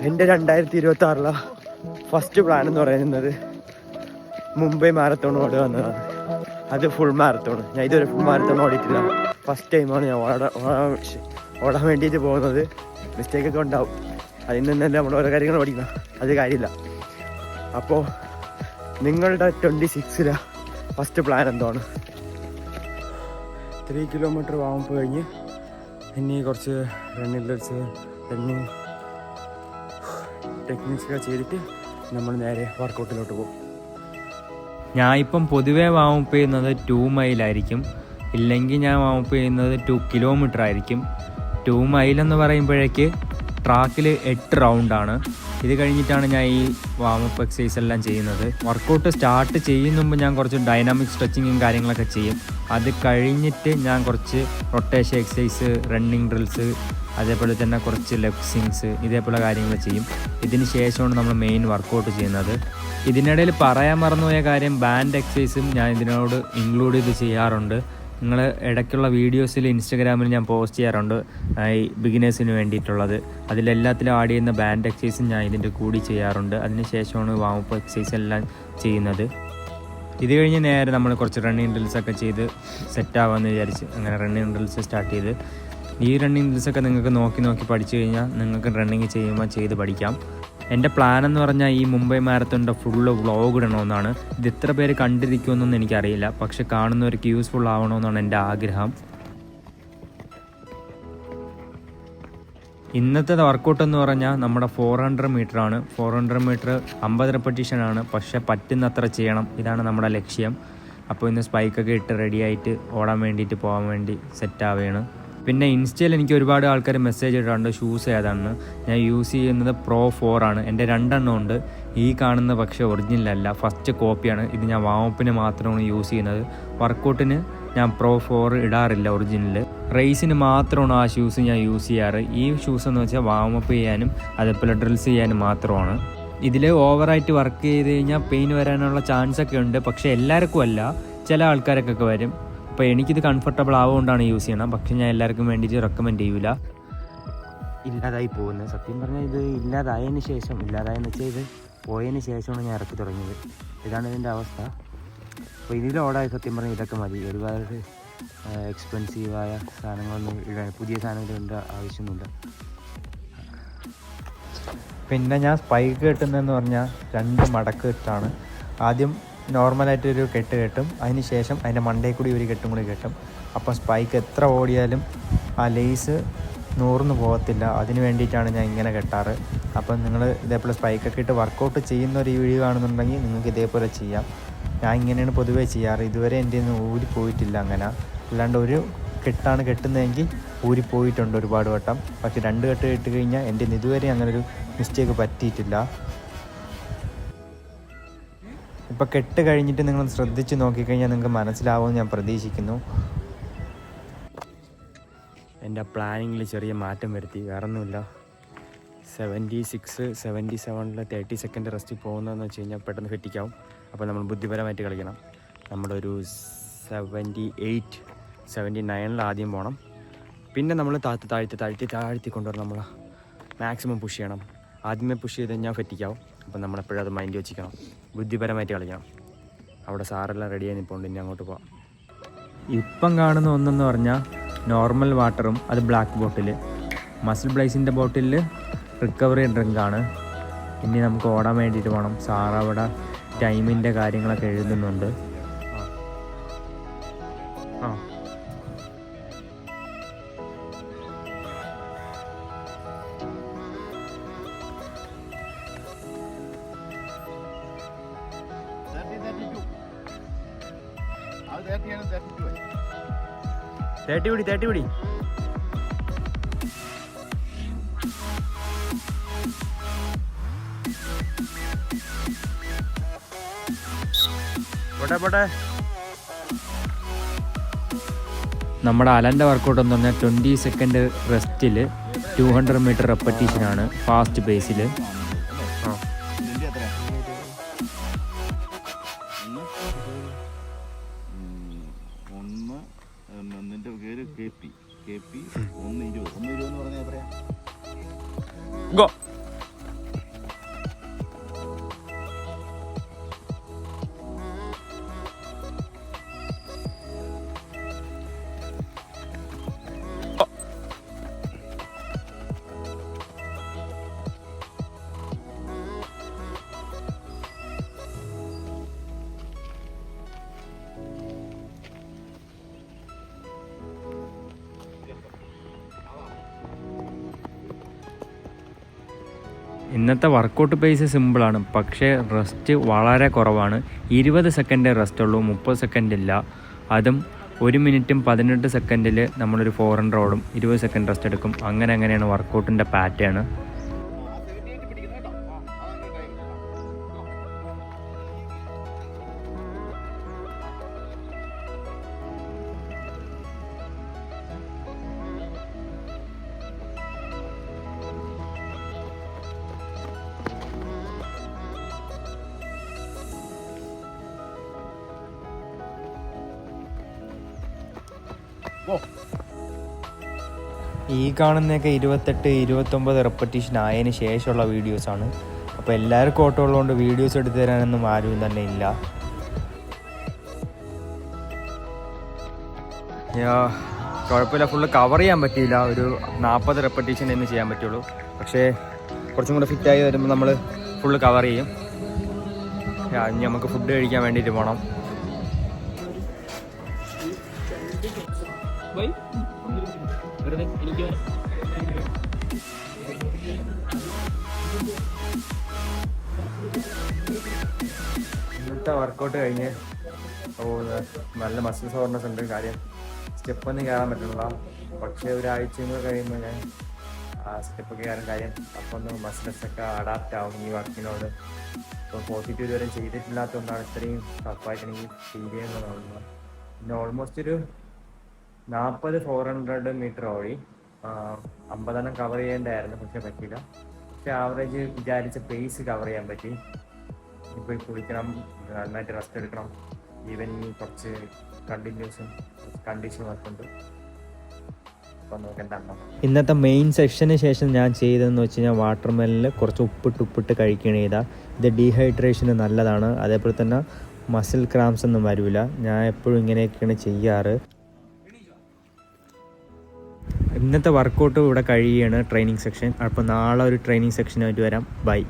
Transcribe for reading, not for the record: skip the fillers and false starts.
എൻ്റെ 2026 first plan എന്ന് പറയുന്നത് മുംബൈ മാരത്തോൺ ഓടുക എന്നതാണ്. അത് ഫുൾ മാരത്തോൺ. ഞാൻ ഇതുവരെ ഫുൾ മാരത്തോൺ ഓടിയിട്ടില്ല. ഫസ്റ്റ് ടൈമാണ് ഞാൻ ഓടാൻ വേണ്ടിയിട്ട് പോകുന്നത്. മിസ്റ്റേക്കൊക്കെ ഉണ്ടാവും, അതിൽ നിന്ന് തന്നെ നമ്മൾ ഓരോ കാര്യങ്ങൾ ഓടിക്കണം, അത് കാര്യമില്ല. അപ്പോൾ നിങ്ങളുടെ 26 ഫസ്റ്റ് പ്ലാൻ എന്താണ്? 3 കിലോമീറ്റർ വാമപ്പ് കഴിഞ്ഞ് ഇനി കുറച്ച് റണ്ണിങ് ടെക്നിക്സൊക്കെ ചെയ്തിട്ട് നമ്മൾ നേരെ വർക്കൗട്ടിലോട്ട് പോകും. ഞാൻ ഇപ്പം പൊതുവേ വാമപ്പ് ചെയ്യുന്നത് 2 മൈലായിരിക്കും, ഇല്ലെങ്കിൽ ഞാൻ വാമപ്പ് ചെയ്യുന്നത് 2 കിലോമീറ്റർ ആയിരിക്കും. 2 മൈലെന്ന് പറയുമ്പോഴേക്ക് ട്രാക്കിൽ 8 റൗണ്ടാണ്. ഇത് കഴിഞ്ഞിട്ടാണ് ഞാൻ ഈ വാമപ്പ് എക്സസൈസ് എല്ലാം ചെയ്യുന്നത്. വർക്കൗട്ട് സ്റ്റാർട്ട് ചെയ്യുന്ന മുമ്പ് ഞാൻ കുറച്ച് ഡൈനാമിക് സ്ട്രെച്ചിങ്ങും കാര്യങ്ങളൊക്കെ ചെയ്യും. അത് കഴിഞ്ഞിട്ട് ഞാൻ കുറച്ച് റൊട്ടേഷൻ എക്സസൈസ്, റണ്ണിങ് ഡ്രിൽസ്, അതേപോലെ തന്നെ കുറച്ച് ലെഗ് സ്വിങ്സ്, ഇതേപോലെ കാര്യങ്ങൾ ചെയ്യും. ഇതിന് ശേഷമാണ് നമ്മൾ മെയിൻ വർക്കൗട്ട് ചെയ്യുന്നത്. ഇതിനിടയിൽ പറയാൻ മറന്നുപോയ കാര്യം, ബാൻഡ് എക്സസൈസും ഞാൻ ഇതിനോട് ഇൻക്ലൂഡ് ചെയ്ത് ചെയ്യാറുണ്ട്. നിങ്ങൾ ഇടയ്ക്കുള്ള വീഡിയോസിൽ ഇൻസ്റ്റഗ്രാമിൽ ഞാൻ പോസ്റ്റ് ചെയ്യാറുണ്ട് ഈ ബിഗിനേഴ്സിന് വേണ്ടിയിട്ടുള്ളത്. അതിലെല്ലാത്തിലും ആഡ് ചെയ്യുന്ന ബാൻഡ് എക്സസൈസും ഞാൻ ഇതിൻ്റെ കൂടി ചെയ്യാറുണ്ട്. അതിന് ശേഷമാണ് വാമപ്പ് എക്സസൈസ് എല്ലാം ചെയ്യുന്നത്. ഇത് കഴിഞ്ഞ് നേരെ നമ്മൾ കുറച്ച് റണ്ണിങ് ഡ്രിൽസൊക്കെ ചെയ്ത് സെറ്റാവാമെന്ന് വിചാരിച്ച് അങ്ങനെ റണ്ണിങ് ഡ്രിൽസ് സ്റ്റാർട്ട് ചെയ്ത്. ഈ റണ്ണിങ് ഡ്രിൽസൊക്കെ നിങ്ങൾക്ക് നോക്കി പഠിച്ചു കഴിഞ്ഞാൽ നിങ്ങൾക്ക് റണ്ണിങ് ചെയ്യുമ്പോൾ ചെയ്ത് പഠിക്കാം. എൻ്റെ പ്ലാൻ എന്ന് പറഞ്ഞാൽ ഈ മുംബൈ മാരത്തോണിൻ്റെ ഫുള്ള് വ്ളോഗ് ഇടണമെന്നാണ്. ഇത് എത്ര പേര് കണ്ടിരിക്കുമെന്നൊന്നും എനിക്കറിയില്ല, പക്ഷെ കാണുന്നവർക്ക് യൂസ്ഫുൾ ആവണമെന്നാണ് എൻ്റെ ആഗ്രഹം. ഇന്നത്തെ വർക്കൗട്ട് എന്ന് പറഞ്ഞാൽ നമ്മുടെ 400 മീറ്ററാണ്. 400 മീറ്റർ 50 റെപ്പറ്റീഷനാണ്, പക്ഷെ പറ്റുന്നത്ര ചെയ്യണം, ഇതാണ് നമ്മുടെ ലക്ഷ്യം. അപ്പോൾ ഇന്ന് സ്പൈക്കൊക്കെ ഇട്ട് റെഡിയായിട്ട് ഓടാൻ വേണ്ടിയിട്ട് പോകാൻ വേണ്ടി സെറ്റാവുകയാണ്. പിന്നെ ഇൻസ്റ്റയിൽ എനിക്ക് ഒരുപാട് ആൾക്കാർ മെസ്സേജ് ഇട്ടിട്ടുണ്ട് ഷൂസ് ഏതാണെന്ന്. ഞാൻ യൂസ് ചെയ്യുന്നത് Pro 4 ആണ്. എൻ്റെ 2 എണ്ണം ഉണ്ട്. ഈ കാണുന്ന പക്ഷേ ഒറിജിനലല്ല, ഫസ്റ്റ് കോപ്പിയാണ്. ഇത് ഞാൻ വാമപ്പിന് മാത്രമാണ് യൂസ് ചെയ്യുന്നത്. വർക്കൗട്ടിന് ഞാൻ Pro 4 ഇടാറില്ല ഒറിജിനൽ. റേസിന് മാത്രമാണ് ആ ഷൂസ് ഞാൻ യൂസ് ചെയ്യാറ്. ഈ ഷൂസ് എന്ന് വെച്ചാൽ വാമപ്പ് ചെയ്യാനും അതേപോലെ ഡ്രിൽസ് ചെയ്യാനും മാത്രമാണ്. ഇതിൽ ഓവറായിട്ട് വർക്ക് ചെയ്ത് കഴിഞ്ഞാൽ പെയിൻ വരാനുള്ള ചാൻസൊക്കെ ഉണ്ട്, പക്ഷേ എല്ലാവർക്കും അല്ല, ചില ആൾക്കാർക്കൊക്കെ വരും. അപ്പോൾ എനിക്കിത് കംഫർട്ടബിൾ ആവുകൊണ്ടാണ് യൂസ് ചെയ്യണം, പക്ഷെ ഞാൻ എല്ലാവർക്കും വേണ്ടിയിട്ട് റെക്കമെൻഡ് ചെയ്യില്ല. ഇല്ലാതായി പോകുന്നത് സത്യം പറഞ്ഞാൽ ഇത് ഇല്ലാതായതിന് ശേഷം, ഇല്ലാതായെന്ന് വെച്ചാൽ ഇത് പോയതിന് ശേഷമാണ് ഞാൻ ഇറക്കി തുടങ്ങിയത്. ഇതാണ് ഇതിൻ്റെ അവസ്ഥ. അപ്പോൾ ഇതിലോടായി സത്യം പറഞ്ഞാൽ ഇതൊക്കെ മതി. ഒരുപാട് എക്സ്പെൻസീവായ സാധനങ്ങളൊന്നും ഇടാൻ, പുതിയ സാധനങ്ങളുടെ ആവശ്യമൊന്നുമില്ല. പിന്നെ ഞാൻ സ്പൈക്ക് കെട്ടുന്നതെന്ന് പറഞ്ഞാൽ 2 മടക്ക് കെട്ടാണ്. ആദ്യം നോർമലായിട്ടൊരു കെട്ട് കെട്ടും, അതിന് ശേഷം അതിൻ്റെ മണ്ടയിൽ കൂടി ഒരു കെട്ടും കൂടി കെട്ടും. അപ്പോൾ സ്പൈക്ക് എത്ര ഓടിയാലും ആ ലേസ് നൂർന്ന് പോകത്തില്ല. അതിന് വേണ്ടിയിട്ടാണ് ഞാൻ ഇങ്ങനെ കെട്ടാറ്. അപ്പം നിങ്ങൾ ഇതേപോലെ സ്പൈക്കൊക്കെ ഇട്ട് വർക്കൗട്ട് ചെയ്യുന്ന ഒരു വീഡിയോ കാണുന്നുണ്ടെങ്കിൽ നിങ്ങൾക്ക് ഇതേപോലെ ചെയ്യാം. ഞാൻ ഇങ്ങനെയാണ് പൊതുവേ ചെയ്യാറ്. ഇതുവരെ എൻ്റെ നിന്ന് ഊരിപ്പോയിട്ടില്ല അങ്ങനെ. അല്ലാണ്ട് ഒരു കെട്ടാണ് കെട്ടുന്നതെങ്കിൽ ഊരിപ്പോയിട്ടുണ്ട് ഒരുപാട് വട്ടം. പക്ഷേ 2 കെട്ട് കെട്ട് കഴിഞ്ഞാൽ എൻ്റെ ഇതുവരെ അങ്ങനൊരു മിസ്റ്റേക്ക് പറ്റിയിട്ടില്ല. ഇപ്പോൾ കെട്ട് കഴിഞ്ഞിട്ട് നിങ്ങൾ ശ്രദ്ധിച്ച് നോക്കിക്കഴിഞ്ഞാൽ നിങ്ങൾക്ക് മനസ്സിലാവുമെന്ന് ഞാൻ പ്രതീക്ഷിക്കുന്നു. എൻ്റെ പ്ലാനിങ്ങിൽ ചെറിയ മാറ്റം വരുത്തി, വേറൊന്നുമില്ല. 76, 77 30 സെക്കൻഡ് റെസ്റ്റ് പോകുന്നതെന്ന് വെച്ച് കഴിഞ്ഞാൽ പെട്ടെന്ന് ഫെറ്റിക്കാവും. അപ്പോൾ നമ്മൾ ബുദ്ധിപരമായിട്ട് കളിക്കണം. നമ്മളൊരു 78, 79 ആദ്യം പോകണം. പിന്നെ നമ്മൾ താഴ്ത്തി കൊണ്ടുവരണം. നമ്മൾ മാക്സിമം പുഷ് ചെയ്യണം. ആദ്യമേ പുഷ് ചെയ്ത് കഴിഞ്ഞാൽ ഫെറ്റിക്കാവും. അപ്പം നമ്മളെപ്പോഴും അത് മൈൻഡ് വെച്ചിരിക്കണം, ബുദ്ധിപരമായിട്ട് കളിക്കണം. അവിടെ സാറെല്ലാം റെഡിയായി നിൽപ്പുണ്ട്, ഇനി അങ്ങോട്ട് പോകാം. ഇപ്പം കാണുന്ന ഒന്നെന്ന് പറഞ്ഞാൽ നോർമൽ വാട്ടറും അത് ബ്ലാക്ക് ബോട്ടിൽ, മസിൽ ബ്ലൈസിൻ്റെ ബോട്ടിലിൽ റിക്കവറി ഡ്രിങ്കാണ്. ഇനി നമുക്ക് ഓടാൻ വേണ്ടിയിട്ട് പോകണം. സാറവിടെ ടൈമിൻ്റെ കാര്യങ്ങളൊക്കെ എഴുതുന്നുണ്ട്. തേട്ടി പിടി പോട്ടെ. നമ്മുടെ അലൻ്റെ വർക്കൗട്ട് എന്ന് പറഞ്ഞാൽ 20 സെക്കൻഡ് റെസ്റ്റിൽ 200 മീറ്റർ റെപ്പറ്റീഷനാണ് ഫാസ്റ്റ് പേസിൽ. ഗോ ഇന്നത്തെ വർക്കൗട്ട് പേസ് സിമ്പിളാണ്, പക്ഷേ റെസ്റ്റ് വളരെ കുറവാണ്. 20 സെക്കൻഡ് റെസ്റ്റ് ഉള്ളൂ, 30 സെക്കൻഡ് ഇല്ല. അതും 1 മിനിറ്റും 18 സെക്കൻഡിൽ നമ്മളൊരു 400 ഓടും, 20 സെക്കൻഡ് റെസ്റ്റ് എടുക്കും. അങ്ങനെയാണ് വർക്കൗട്ടിൻ്റെ പാറ്റേൺ. ഈ കാണുന്നതൊക്കെ 28-29 റെപ്പറ്റീഷൻ ആയതിന് ശേഷമുള്ള വീഡിയോസാണ്. അപ്പോൾ എല്ലാവർക്കും ഓട്ടം ഉള്ളതുകൊണ്ട് വീഡിയോസ് എടുത്തു തരാനൊന്നും ആരും തന്നെ ഇല്ല. കുഴപ്പമില്ല, ഫുള്ള് കവർ ചെയ്യാൻ പറ്റിയില്ല. ഒരു 40 റെപ്പറ്റീഷൻ എന്ന് ചെയ്യാൻ പറ്റുള്ളൂ. പക്ഷേ കുറച്ചും കൂടെ ഫിറ്റായി വരുമ്പോൾ നമ്മൾ ഫുള്ള് കവർ ചെയ്യും. ഇനി നമുക്ക് ഫുഡ് കഴിക്കാൻ വേണ്ടിയിട്ട് പോകണം. ഇന്നത്തെ വർക്കൗട്ട് കഴിഞ്ഞ് നല്ല മസിൽ സോർനെസ് ഉണ്ട്. കാര്യം സ്റ്റെപ്പൊന്നും കയറാൻ പറ്റുന്നില്ല. പക്ഷേ ഒരാഴ്ചയും കൂടെ കഴിയുമ്പോൾ ഞാൻ ആ സ്റ്റെപ്പൊക്കെ കയറാൻ കാര്യം അപ്പം ഒന്ന് മസിൽസൊക്കെ അഡാപ്റ്റ് ആവും ഈ വർക്കിനോട്. ഇപ്പോൾ 42 ഇതുവരെ ചെയ്തിട്ടില്ലാത്തതുകൊണ്ടാണ് ഇത്രയും ടഫായിട്ട് എനിക്ക് ഫീൽ ചെയ്യുന്നത് തോന്നുന്നത്. പിന്നെ ഓൾമോസ്റ്റ് ഒരു 40-400 മീറ്റർ ഓടി. 50 കവർ ചെയ്യേണ്ടതായിരുന്നു, പക്ഷെ പറ്റിയില്ല. പക്ഷെ ആവറേജ് വിചാരിച്ച പേസ് കവർ ചെയ്യാൻ പറ്റി. ഇപ്പോൾ കുളിക്കണം, നന്നായിട്ട് റെസ്റ്റ് എടുക്കണം. ഈവൻ കുറച്ച് കണ്ടീഷൻ വർക്കുണ്ട്. അപ്പം നമുക്ക് എന്താണോ ഇന്നത്തെ മെയിൻ സെക്ഷന് ശേഷം ഞാൻ ചെയ്തതെന്ന് വെച്ച് കഴിഞ്ഞാൽ വാട്ടർ മെലനിൽ കുറച്ച് ഉപ്പിട്ട് കഴിക്കുകയാണ് ചെയ്താൽ. ഇത് ഡീഹൈഡ്രേഷന് നല്ലതാണ്. അതേപോലെ തന്നെ മസിൽ ക്രാംസ് ഒന്നും വരില്ല. ഞാൻ എപ്പോഴും ഇങ്ങനെയൊക്കെയാണ് ചെയ്യാറ്. ഇന്നത്തെ വർക്കൗട്ട് ഇവിടെ കഴിയുകയാണ്, ട്രെയിനിങ് സെക്ഷൻ. അപ്പോൾ നാളെ ഒരു ട്രെയിനിങ് സെക്ഷനായിട്ട് വരാം. ബൈ.